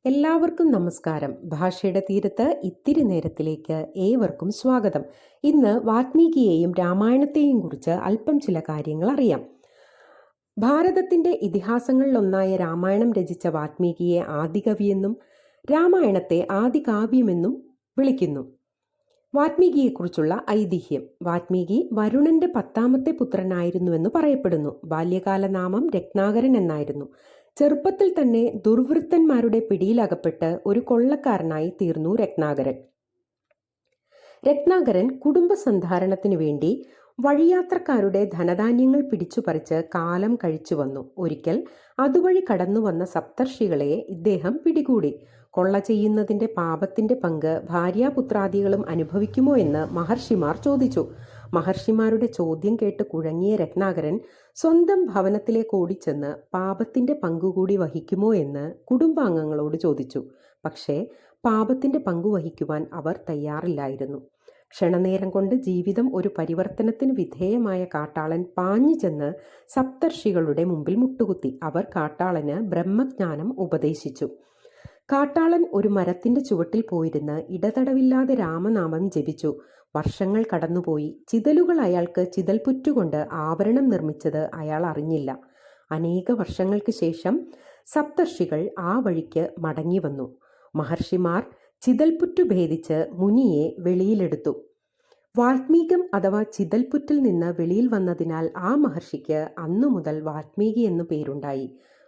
എല്ലാവർക്കും നമസ്കാരം. ഭാഷയുടെ തീരത്ത് ഇത്തിരി നേരത്തിലേക്ക് ഏവർക്കും സ്വാഗതം. ഇന്ന് വാൽമീകിയെയും രാമായണത്തെയും കുറിച്ച് അല്പം ചില കാര്യങ്ങൾ അറിയാം. ഭാരതത്തിന്റെ ഇതിഹാസങ്ങളിലൊന്നായ രാമായണം രചിച്ച വാൽമീകിയെ ആദികവിയെന്നും രാമായണത്തെ ആദികാവ്യമെന്നും വിളിക്കുന്നു. വാൽമീകിയെക്കുറിച്ചുള്ള ഐതിഹ്യം: വാൽമീകി വരുണന്റെ 10ാമത്തെ പുത്രനായിരുന്നുവെന്ന് പറയപ്പെടുന്നു. ബാല്യകാല നാമം രത്നാകരൻ എന്നായിരുന്നു. ചെറുപ്പത്തിൽ തന്നെ ദുർവൃത്തന്മാരുടെ പിടിയിലകപ്പെട്ട് ഒരു കൊള്ളക്കാരനായി തീർന്നു രത്നാകരൻ. രത്നാകരൻ കുടുംബസന്ധാരണത്തിനു വേണ്ടി വഴിയാത്രക്കാരുടെ ധനധാന്യങ്ങൾ പിടിച്ചുപറിച്ച് കാലം കഴിച്ചു വന്നു. ഒരിക്കൽ അതുവഴി കടന്നു വന്ന സപ്തർഷികളെ ഇദ്ദേഹം പിടികൂടി. കൊള്ള ചെയ്യുന്നതിന്റെ പാപത്തിന്റെ പങ്ക് ഭാര്യാപുത്രാദികളും അനുഭവിക്കുമോ എന്ന് മഹർഷിമാർ ചോദിച്ചു. മഹർഷിമാരുടെ ചോദ്യം കേട്ട് കുഴങ്ങിയ രത്നാകരൻ സ്വന്തം ഭവനത്തിലേക്ക് ഓടിച്ചെന്ന് പാപത്തിന്റെ പങ്കുകൂടി വഹിക്കുമോ എന്ന് കുടുംബാംഗങ്ങളോട് ചോദിച്ചു. പക്ഷേ പാപത്തിന്റെ പങ്കു വഹിക്കുവാൻ അവർ തയ്യാറില്ലായിരുന്നു. ക്ഷണനേരം കൊണ്ട് ജീവിതം ഒരു പരിവർത്തനത്തിന് വിധേയമായ കാട്ടാളൻ പാഞ്ഞു ചെന്ന് സപ്തർഷികളുടെ മുമ്പിൽ മുട്ടുകുത്തി. അവർ കാട്ടാളന് ബ്രഹ്മജ്ഞാനം ഉപദേശിച്ചു. കാട്ടാളൻ ഒരു മരത്തിന്റെ ചുവട്ടിൽ പോയിരുന്ന് ഇടതടവില്ലാതെ രാമനാമം ജപിച്ചു. വർഷങ്ങൾ കടന്നുപോയി. ചിതലുകൾ അയാൾക്ക് ചിതൽപുറ്റുകൊണ്ട് ആവരണം നിർമ്മിച്ചത് അയാൾ അറിഞ്ഞില്ല. അനേക വർഷങ്ങൾക്ക് ശേഷം സപ്തർഷികൾ ആ വഴിക്ക് മടങ്ങി വന്നു. മഹർഷിമാർ ചിതൽപുറ്റു ഭേദിച്ച് മുനിയെ വെളിയിലെടുത്തു. വാൽമീകം അഥവാ ചിതൽപുറ്റിൽ നിന്ന് വെളിയിൽ വന്നതിനാൽ ആ മഹർഷിക്ക് അന്നു മുതൽ വാൽമീകി എന്നു പേരുണ്ടായി.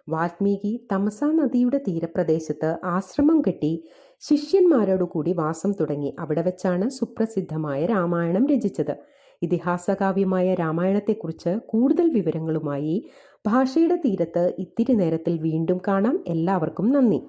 വാൽമീകി തമസാ നദിയുടെ തീരപ്രദേശത്ത് ആശ്രമം കെട്ടി ശിഷ്യന്മാരോടുകൂടി വാസം തുടങ്ങി. അവിടെ വെച്ചാണ് സുപ്രസിദ്ധമായ രാമായണം രചിച്ചത്. ഇതിഹാസകാവ്യമായ രാമായണത്തെക്കുറിച്ച് കൂടുതൽ വിവരങ്ങളുമായി ഭാഷയുടെ തീരത്ത് ഇത്തിരി നേരത്തിൽ വീണ്ടും കാണാം. എല്ലാവർക്കും നന്ദി.